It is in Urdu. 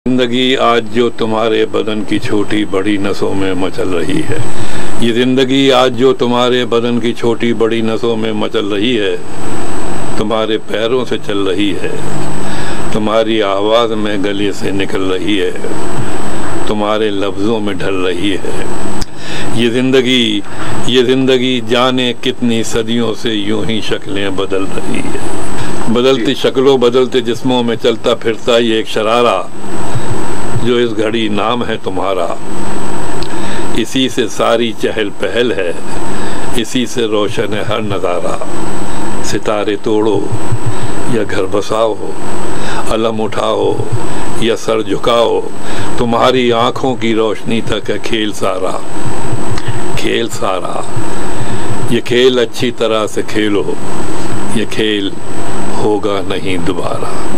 زندگی آج جو تمہارے بدن کی چھوٹی بڑی نسوں میں مچل رہی ہے، یہ زندگی آج جو تمہارے بدن کی چھوٹی بڑی نسوں میں مچل رہی ہے، تمہارے پیروں سے چل رہی ہے، تمہاری آواز میں گلے سے نکل رہی ہے، تمہارے لفظوں میں ڈھل رہی ہے۔ یہ زندگی جانے کتنی صدیوں سے یوں ہی شکلیں بدل رہی ہے۔ بدلتی شکلوں بدلتے جسموں میں چلتا پھرتا یہ ایک شرارہ، جو اس گھڑی نام ہے تمہارا۔ اسی سے ساری چہل پہل ہے، اسی سے روشن ہے ہر نظارہ۔ ستارے توڑو یا گھر بساؤ، علم اٹھاؤ یا سر جھکاؤ، تمہاری آنکھوں کی روشنی تک ہے کھیل سارا۔ کھیل سارا، یہ کھیل اچھی طرح سے کھیلو، یہ کھیل ہوگا نہیں دوبارہ۔